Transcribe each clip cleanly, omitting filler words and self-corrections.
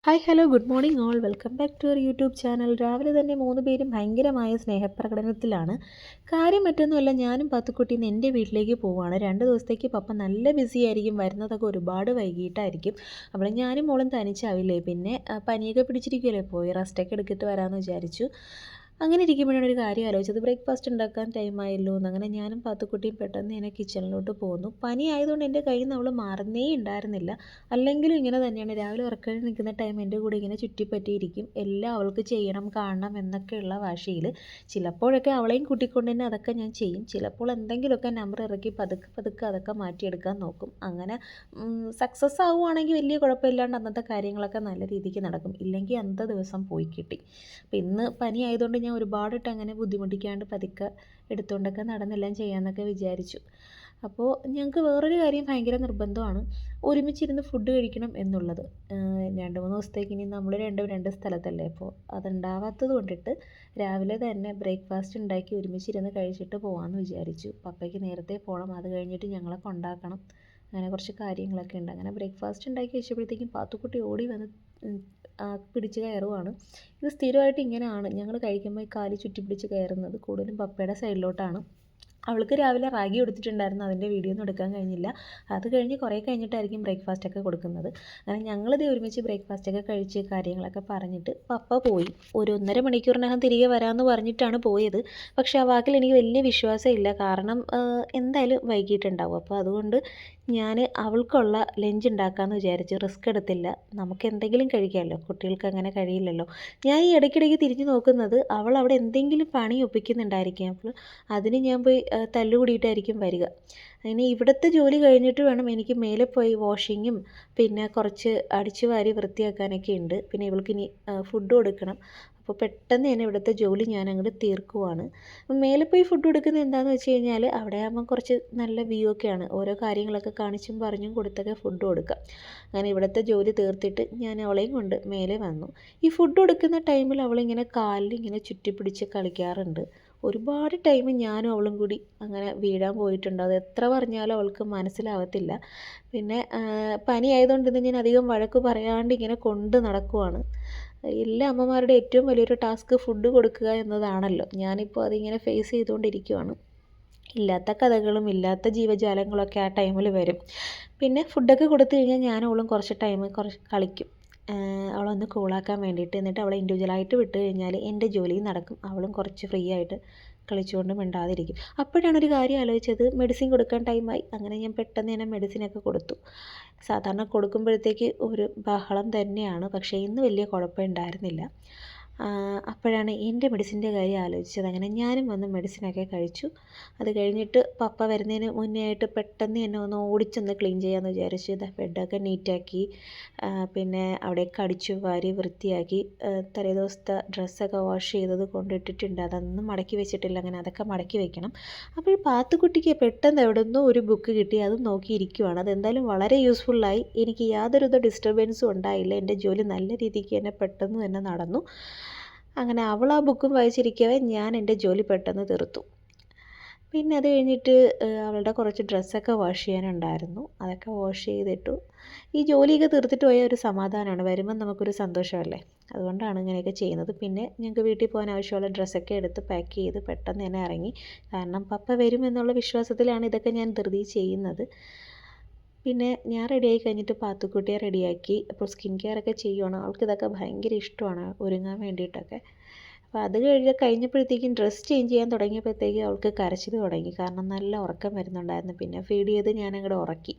Hi hello good morning all welcome back to our YouTube channel. രാവിലെ തന്നെ 3 പേരും ഭയങ്കരമായ സ്നേഹപ്രകടനത്തിലാണ്. കാര്യം മറ്റൊന്നുമല്ല, ഞാനും പത്തുക്കുട്ടീന്ന് എൻ്റെ വീട്ടിലേക്ക് പോവുകയാണ്. 2 ദിവസത്തേക്ക് പപ്പ നല്ല ബിസി ആയിരിക്കും, വരുന്നതൊക്കെ ഒരുപാട് വൈകിട്ടായിരിക്കും. അപ്പോൾ ഞാനും മോളും തനിച്ചാവില്ലേ, പിന്നെ പനിയൊക്കെ പിടിച്ചിരിക്കുമല്ലേ, പോയി റെസ്റ്റൊക്കെ എടുത്തിട്ട് വരാമെന്ന് വിചാരിച്ചു. അങ്ങനെ ഇരിക്കുമ്പോഴാണ് ഒരു കാര്യം ആലോചിച്ചത്, ബ്രേക്ക്ഫാസ്റ്റ് ഉണ്ടാക്കാൻ ടൈമായല്ലോ എന്ന്. അങ്ങനെ ഞാനും പാത്തുക്കുട്ടിയും പെട്ടെന്ന് തന്നെ കിച്ചണിലോട്ട് പോന്നു. പനി ആയതുകൊണ്ട് എൻ്റെ കയ്യിൽ നിന്ന് അവൾ മാറുന്നേ ഉണ്ടായിരുന്നില്ല. അല്ലെങ്കിലും ഇങ്ങനെ തന്നെയാണ്, രാവിലെ ഉറക്കം നിൽക്കുന്ന ടൈം എൻ്റെ കൂടെ ഇങ്ങനെ ചുറ്റിപ്പറ്റിയിരിക്കും. എല്ലാം അവൾക്ക് ചെയ്യണം, കാണണം എന്നൊക്കെയുള്ള വാശിയിൽ. ചിലപ്പോഴൊക്കെ അവളെയും കൂട്ടിക്കൊണ്ട് തന്നെ അതൊക്കെ ഞാൻ ചെയ്യും. ചിലപ്പോൾ എന്തെങ്കിലുമൊക്കെ നമ്പർ ഇറക്കി പതുക്കെ പതുക്കെ അതൊക്കെ മാറ്റിയെടുക്കാൻ നോക്കും. അങ്ങനെ സക്സസ് ആവുകയാണെങ്കിൽ വലിയ കുഴപ്പമില്ലാണ്ട് അന്നത്തെ കാര്യങ്ങളൊക്കെ നല്ല രീതിക്ക് നടക്കും. ഇല്ലെങ്കിൽ അന്നത്തെ ദിവസം പോയി കിട്ടി. അപ്പം ഇന്ന് പനി ആയതുകൊണ്ട് ഞാൻ ഒരുപാടിട്ട് അങ്ങനെ ബുദ്ധിമുട്ടിക്കാണ്ട് പതുക്കെ എടുത്തുകൊണ്ടൊക്കെ നടന്നെല്ലാം ചെയ്യാമെന്നൊക്കെ വിചാരിച്ചു. അപ്പോൾ ഞങ്ങൾക്ക് വേറൊരു കാര്യം ഭയങ്കര നിർബന്ധമാണ്, ഒരുമിച്ചിരുന്ന് ഫുഡ് കഴിക്കണം എന്നുള്ളത്. 2-3 ദിവസത്തേക്ക് ഇനി നമ്മൾ രണ്ട് സ്ഥലത്തല്ലേ, അപ്പോൾ അതുണ്ടാവാത്തത് കൊണ്ടിട്ട് രാവിലെ തന്നെ ബ്രേക്ക്ഫാസ്റ്റ് ഉണ്ടാക്കി ഒരുമിച്ചിരുന്ന് കഴിച്ചിട്ട് പോകാമെന്ന് വിചാരിച്ചു. പപ്പയ്ക്ക് നേരത്തെ പോകണം, അത് കഴിഞ്ഞിട്ട് ഞങ്ങളെ കൊണ്ടാക്കണം. അങ്ങനെ കുറച്ച് കാര്യങ്ങളൊക്കെ ഉണ്ട്. അങ്ങനെ ബ്രേക്ക്ഫാസ്റ്റ് ഉണ്ടാക്കി വെച്ചപ്പോഴത്തേക്കും പാത്തുക്കുട്ടി ഓടി വന്ന് പിടിച്ച് കയറുവാണ്. ഇത് സ്ഥിരമായിട്ട് ഇങ്ങനെയാണ്, ഞങ്ങൾ കഴിക്കുമ്പോൾ ഈ കാല് ചുറ്റി പിടിച്ച് കയറുന്നത് കൂടുതലും പപ്പയുടെ സൈഡിലോട്ടാണ്. അവൾക്ക് രാവിലെ റാഗി കൊടുത്തിട്ടുണ്ടായിരുന്നു, അതിൻ്റെ വീഡിയോ ഒന്നും എടുക്കാൻ കഴിഞ്ഞില്ല. അത് കഴിഞ്ഞ് കുറേ കഴിഞ്ഞിട്ടായിരിക്കും ബ്രേക്ക്ഫാസ്റ്റൊക്കെ കൊടുക്കുന്നത്. അങ്ങനെ ഞങ്ങളിത് ഒരുമിച്ച് ബ്രേക്ക്ഫാസ്റ്റൊക്കെ കഴിച്ച് കാര്യങ്ങളൊക്കെ പറഞ്ഞിട്ട് പപ്പ പോയി. ഒരു 1.5 മണിക്കൂറിനകം തിരികെ വരാമെന്ന് പറഞ്ഞിട്ടാണ് പോയത്. പക്ഷേ ആ വാക്കിൽ എനിക്ക് വലിയ വിശ്വാസമില്ല, കാരണം എന്തായാലും വൈകിട്ടുണ്ടാവും. അപ്പോൾ അതുകൊണ്ട് ഞാൻ അവൾക്കുള്ള ലഞ്ച് ഉണ്ടാക്കാമെന്ന് വിചാരിച്ച് റിസ്ക് എടുത്തില്ല. നമുക്ക് എന്തെങ്കിലും കഴിക്കാമല്ലോ, കുട്ടികൾക്ക് അങ്ങനെ കഴിയില്ലല്ലോ. ഞാൻ ഈ ഇടയ്ക്കിടയ്ക്ക് തിരിഞ്ഞ് നോക്കുന്നത് അവൾ അവിടെ എന്തെങ്കിലും പണി ഒപ്പിക്കുന്നുണ്ടായിരിക്കും. അപ്പോൾ അതിന് ഞാൻ പോയി തല്ലുകൂടിയിട്ടായിരിക്കും വരിക. അങ്ങനെ ഇവിടുത്തെ ജോലി കഴിഞ്ഞിട്ട് വേണം എനിക്ക് മേലെ പോയി വാഷിങ്ങും പിന്നെ കുറച്ച് അടിച്ചു വാരി വൃത്തിയാക്കാനൊക്കെ ഉണ്ട്. പിന്നെ ഇവൾക്കിനി ഫുഡ് കൊടുക്കണം. അപ്പോൾ പെട്ടെന്ന് തന്നെ ഇവിടുത്തെ ജോലി ഞാൻ അങ്ങോട്ട് തീർക്കുവാണ്. മേലെ പോയി ഫുഡ് കൊടുക്കുന്നത് എന്താണെന്ന് വെച്ച് കഴിഞ്ഞാൽ, അവിടെ ആകുമ്പം കുറച്ച് നല്ല വ്യൂ ഒക്കെയാണ്, ഓരോ കാര്യങ്ങളൊക്കെ കാണിച്ചും പറഞ്ഞും കൊടുത്തൊക്കെ ഫുഡ് കൊടുക്കുക. അങ്ങനെ ഇവിടുത്തെ ജോലി തീർത്തിട്ട് ഞാൻ അവളെയും കൊണ്ട് മേലെ വന്നു. ഈ ഫുഡ് കൊടുക്കുന്ന ടൈമിൽ അവളിങ്ങനെ കാലിൽ ഇങ്ങനെ ചുറ്റിപ്പിടിച്ച് കളിക്കാറുണ്ട്. ഒരുപാട് ടൈം ഞാനും അവളും കൂടി അങ്ങനെ വീഴാൻ പോയിട്ടുണ്ട്. അത് എത്ര പറഞ്ഞാലും അവൾക്ക് മനസ്സിലാവത്തില്ല. പിന്നെ പനി ആയതുകൊണ്ട് ഇത് ഞാൻ അധികം വഴക്ക് പറയാണ്ട് ഇങ്ങനെ കൊണ്ട് നടക്കുവാണ്. എല്ലാ അമ്മമാരുടെ ഏറ്റവും വലിയൊരു ടാസ്ക് ഫുഡ് കൊടുക്കുക എന്നതാണല്ലോ. ഞാനിപ്പോൾ അതിങ്ങനെ ഫേസ് ചെയ്തുകൊണ്ടിരിക്കുവാണ്. ഇല്ലാത്ത കഥകളും ഇല്ലാത്ത ജീവജാലങ്ങളൊക്കെ ആ ടൈമിൽ വരും. പിന്നെ ഫുഡൊക്കെ കൊടുത്തു കഴിഞ്ഞാൽ ഞാനും അവളും കുറച്ച് ടൈം കളിക്കും, അവളൊന്ന് കൂളാക്കാൻ വേണ്ടിയിട്ട്. എന്നിട്ട് അവളെ ഇൻഡിവിജ്വലായിട്ട് വിട്ട് കഴിഞ്ഞാൽ എൻ്റെ ജോലിയും നടക്കും, അവളും കുറച്ച് ഫ്രീ ആയിട്ട് കളിച്ചുകൊണ്ട് മിണ്ടാതിരിക്കും. അപ്പോഴാണ് ഒരു കാര്യം ആലോചിച്ചത്, മെഡിസിൻ കൊടുക്കാൻ ടൈമായി. അങ്ങനെ ഞാൻ പെട്ടെന്ന് തന്നെ മെഡിസിനൊക്കെ കൊടുത്തു. സാധാരണ കൊടുക്കുമ്പോഴത്തേക്ക് ഒരു ബഹളം തന്നെയാണ്, പക്ഷേ ഇന്ന് വലിയ കുഴപ്പമുണ്ടായിരുന്നില്ല. അപ്പോഴാണ് എൻ്റെ മെഡിസിൻ്റെ കാര്യം ആലോചിച്ചത്. അങ്ങനെ ഞാനും വന്ന് മെഡിസിനൊക്കെ കഴിച്ചു. അത് കഴിഞ്ഞിട്ട് പപ്പ വരുന്നതിന് മുന്നേ ആയിട്ട് പെട്ടെന്ന് തന്നെ ഒന്ന് ഓടിച്ചൊന്ന് ക്ലീൻ ചെയ്യാമെന്ന് വിചാരിച്ചു. ബെഡൊക്കെ നീറ്റാക്കി, പിന്നെ അവിടെയൊക്കെ അടിച്ചു വാരി വൃത്തിയാക്കി. തലേ ദിവസത്തെ ഡ്രസ്സൊക്കെ വാഷ് ചെയ്തത് കൊണ്ടിട്ടിട്ടുണ്ട്, അതൊന്നും മടക്കി വെച്ചിട്ടില്ല. അങ്ങനെ അതൊക്കെ മടക്കി വെക്കണം. അപ്പോൾ പാത്തുക്കുട്ടിക്ക് പെട്ടെന്ന് എവിടെ നിന്നോ ഒരു ബുക്ക് കിട്ടി, അത് നോക്കിയിരിക്കുവാണ്. അതെന്തായാലും വളരെ യൂസ്ഫുള്ളായി. എനിക്ക് യാതൊരുവിധ ഡിസ്റ്റർബൻസും ഉണ്ടായില്ല. എൻ്റെ ജോലി നല്ല രീതിക്ക് തന്നെ പെട്ടെന്ന് തന്നെ നടന്നു. അങ്ങനെ അവൾ ആ ബുക്കും വായിച്ചിരിക്കവേ ഞാൻ എൻ്റെ ജോലി പെട്ടെന്ന് തീർത്തു. പിന്നെ അത് കഴിഞ്ഞിട്ട് അവളുടെ കുറച്ച് ഡ്രസ്സൊക്കെ വാഷ് ചെയ്യാനുണ്ടായിരുന്നു, അതൊക്കെ വാഷ് ചെയ്തിട്ടു. ഈ ജോലിയൊക്കെ തീർത്തിട്ട് പോയ ഒരു സമാധാനമാണ്, വരുമ്പം നമുക്കൊരു സന്തോഷമല്ലേ, അതുകൊണ്ടാണ് ഇങ്ങനെയൊക്കെ ചെയ്യുന്നത്. പിന്നെ ഞങ്ങൾക്ക് വീട്ടിൽ പോകാൻ ആവശ്യമുള്ള ഡ്രസ്സൊക്കെ എടുത്ത് പാക്ക് ചെയ്ത് പെട്ടെന്ന് തന്നെ ഇറങ്ങി. കാരണം പപ്പ വരുമെന്നുള്ള വിശ്വാസത്തിലാണ് ഇതൊക്കെ ഞാൻ ധൃതി ചെയ്യുന്നത്. പിന്നെ ഞാൻ റെഡിയായി കഴിഞ്ഞിട്ട് പാത്തുക്കുട്ടിയെ റെഡിയാക്കി. അപ്പോൾ സ്കിൻ കെയർ ഒക്കെ ചെയ്യുവാണ്. അവൾക്കിതൊക്കെ ഭയങ്കര ഇഷ്ടമാണ്, ഒരുങ്ങാൻ വേണ്ടിയിട്ടൊക്കെ. അപ്പോൾ അത് കഴിഞ്ഞപ്പോഴത്തേക്കും ഡ്രസ്സ് ചേഞ്ച് ചെയ്യാൻ തുടങ്ങിയപ്പോഴത്തേക്കും അവൾക്ക് കരച്ചിൽ തുടങ്ങി, കാരണം നല്ല ഉറക്കം വരുന്നുണ്ടായിരുന്നു. പിന്നെ ഫീഡ് ചെയ്ത് ഞാനങ്ങോട്ട് ഉറക്കി.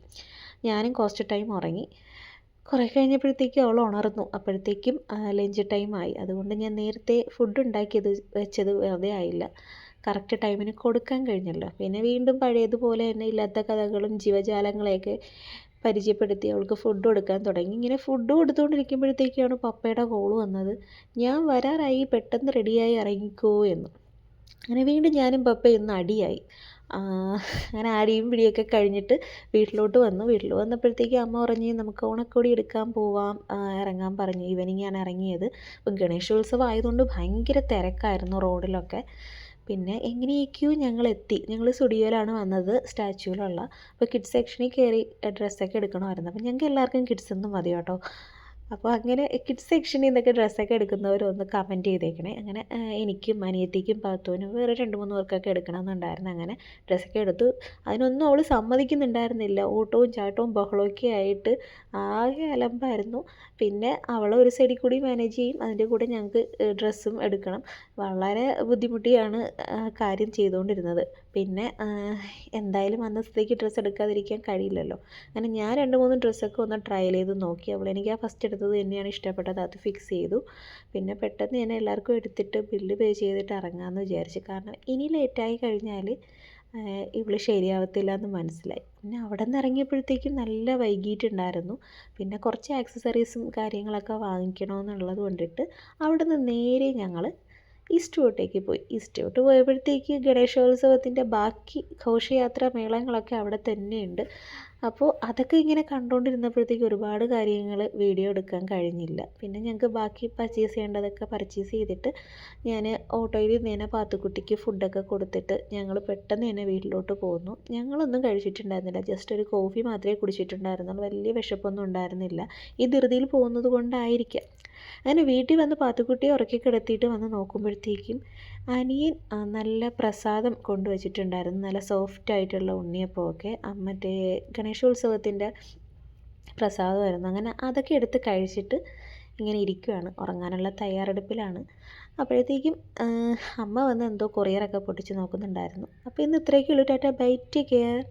ഞാനും കുറച്ച് ടൈം ഉറങ്ങി. കുറേ കഴിഞ്ഞപ്പോഴത്തേക്കും അവൾ ഉണർന്നു. അപ്പോഴത്തേക്കും ലഞ്ച് ടൈമായി. അതുകൊണ്ട് ഞാൻ നേരത്തെ ഫുഡ് ഉണ്ടാക്കിയത് വെച്ചത് വെറുതെ ആയില്ല, കറക്റ്റ് ടൈമിന് കൊടുക്കാൻ കഴിഞ്ഞല്ലോ. പിന്നെ വീണ്ടും പഴയതുപോലെ തന്നെ ഇല്ലാത്ത കഥകളും ജീവജാലങ്ങളെയൊക്കെ പരിചയപ്പെടുത്തി അവൾക്ക് ഫുഡ് കൊടുക്കാൻ തുടങ്ങി. ഇങ്ങനെ ഫുഡ് കൊടുത്തുകൊണ്ടിരിക്കുമ്പോഴത്തേക്കാണ് പപ്പയുടെ കോൾ വന്നത്. ഞാൻ വരാറായി, പെട്ടെന്ന് റെഡിയായി ഇറങ്ങിക്കോ എന്ന്. അങ്ങനെ വീണ്ടും ഞാനും പപ്പയും ഇന്ന് അടിയായി. അങ്ങനെ അടിയും പിടിയൊക്കെ കഴിഞ്ഞിട്ട് വീട്ടിലോട്ട് വന്നു. വീട്ടിൽ വന്നപ്പോഴത്തേക്ക് അമ്മ പറഞ്ഞ് നമുക്ക് ഓണക്കോടി എടുക്കാൻ പോവാം, ഇറങ്ങാൻ പറഞ്ഞു. ഈവനിങ്ങാണ് ഇറങ്ങിയത്. അപ്പോൾ ഗണേശോത്സവം ആയതുകൊണ്ട് ഭയങ്കര തിരക്കായിരുന്നു റോഡിലൊക്കെ. പിന്നെ എങ്ങനെയൊക്കെയോ ഞങ്ങളെത്തി. ഞങ്ങൾ സ്റ്റുഡിയോയിലാണ് വന്നത്, സ്റ്റാച്യൂവിലുള്ള. അപ്പോൾ കിഡ്സ് സെക്ഷനിൽ കയറി ഡ്രസ്സൊക്കെ എടുക്കണമായിരുന്നു. അപ്പോൾ ഞങ്ങൾക്ക് എല്ലാവർക്കും കിഡ്സൊന്നും മതി കേട്ടോ. അപ്പോൾ അങ്ങനെ കിഡ്സ് സെക്ഷനിൽ നിന്നൊക്കെ ഡ്രസ്സൊക്കെ എടുക്കുന്നവരൊന്ന് കമൻറ്റ് ചെയ്തേക്കണേ. അങ്ങനെ എനിക്കും അനിയത്തിക്കും പാത്തുവിനും വേറെ 2-3 പേർക്കൊക്കെ എടുക്കണമെന്നുണ്ടായിരുന്നു. അങ്ങനെ ഡ്രസ്സൊക്കെ എടുത്തു. അതിനൊന്നും അവൾ സമ്മതിക്കുന്നുണ്ടായിരുന്നില്ല. ഓട്ടവും ചാട്ടവും ബഹളമൊക്കെ ആയിട്ട് ആകെ അലമ്പായിരുന്നു. പിന്നെ അവളെ ഒരു സൈഡിൽ കൂടി മാനേജ് ചെയ്യും, അതിൻ്റെ കൂടെ ഞങ്ങൾക്ക് ഡ്രസ്സും എടുക്കണം. വളരെ ബുദ്ധിമുട്ടിയാണ് കാര്യം ചെയ്തുകൊണ്ടിരുന്നത്. പിന്നെ എന്തായാലും വന്ന സ്ഥിതിക്ക് ഡ്രസ്സ് എടുക്കാതിരിക്കാൻ കഴിയില്ലല്ലോ. അങ്ങനെ ഞാൻ 2-3 ഡ്രസ്സൊക്കെ ഒന്ന് ട്രയൽ ചെയ്ത് നോക്കി. എനിക്ക് ആ ഫസ്റ്റ് എടുത്തത് തന്നെയാണ് ഇഷ്ടപ്പെട്ടത്, അത് ഫിക്സ് ചെയ്തു. പിന്നെ പെട്ടെന്ന് തന്നെ എല്ലാവർക്കും എടുത്തിട്ട് ബില്ല് പേ ചെയ്തിട്ട് ഇറങ്ങാമെന്ന് വിചാരിച്ചു. കാരണം ഇനി ലേറ്റായി കഴിഞ്ഞാൽ ഇവൾ ശരിയാവത്തില്ല എന്ന് മനസ്സിലായി. പിന്നെ അവിടെ നിന്ന് ഇറങ്ങിയപ്പോഴത്തേക്കും നല്ല വൈകിയിട്ടുണ്ടായിരുന്നു. പിന്നെ കുറച്ച് ആക്സസറീസും കാര്യങ്ങളൊക്കെ വാങ്ങിക്കണമെന്നുള്ളത് കൊണ്ടിട്ട് അവിടെ നിന്ന് നേരെ ഞങ്ങൾ ഈസ്റ്റ്കോട്ടേക്ക് പോയി. ഈസ്റ്റ്കോട്ട് പോയപ്പോഴത്തേക്ക് ഗണേശോത്സവത്തിൻ്റെ ബാക്കി ഘോഷയാത്ര മേളങ്ങളൊക്കെ അവിടെ തന്നെയുണ്ട്. അപ്പോൾ അതൊക്കെ ഇങ്ങനെ കണ്ടുകൊണ്ടിരുന്നപ്പോഴത്തേക്ക് ഒരുപാട് കാര്യങ്ങൾ വീഡിയോ എടുക്കാൻ കഴിഞ്ഞില്ല. പിന്നെ ഞങ്ങൾക്ക് ബാക്കി പർച്ചേസ് ചെയ്യേണ്ടതൊക്കെ പർച്ചേസ് ചെയ്തിട്ട് ഞാൻ ഓട്ടോയിൽ നിന്ന് പാത്തുക്കുട്ടിക്ക് ഫുഡൊക്കെ കൊടുത്തിട്ട് ഞങ്ങൾ പെട്ടെന്ന് തന്നെ വീട്ടിലോട്ട് പോന്നു. ഞങ്ങളൊന്നും കഴിച്ചിട്ടുണ്ടായിരുന്നില്ല, ജസ്റ്റ് ഒരു കോഫി മാത്രമേ കുടിച്ചിട്ടുണ്ടായിരുന്നുള്ളൂ. വലിയ വിശപ്പൊന്നും ഉണ്ടായിരുന്നില്ല. ഈ ധൃതിയിൽ പോകുന്നത് കൊണ്ടായിരിക്കാം. അങ്ങനെ വീട്ടിൽ വന്ന് പാത്തുക്കുട്ടിയെ ഉറക്കി കിടത്തിയിട്ട് വന്ന് നോക്കുമ്പോഴത്തേക്കും അനിയൻ നല്ല പ്രസാദം കൊണ്ടുവച്ചിട്ടുണ്ടായിരുന്നു. നല്ല സോഫ്റ്റായിട്ടുള്ള ഉണ്ണിയപ്പമൊക്കെ മറ്റേ ഗണേശോത്സവത്തിൻ്റെ പ്രസാദമായിരുന്നു. അങ്ങനെ അതൊക്കെ എടുത്ത് കഴിച്ചിട്ട് ഇങ്ങനെ ഇരിക്കുകയാണ്, ഉറങ്ങാനുള്ള തയ്യാറെടുപ്പിലാണ്. അപ്പോഴത്തേക്കും അമ്മ വന്ന് എന്തോ കൊറിയറൊക്കെ പൊട്ടിച്ച് നോക്കുന്നുണ്ടായിരുന്നു. അപ്പോൾ ഇന്ന് ഇത്രയൊക്കെ ഉള്ളൂ. Tata, bye, take care.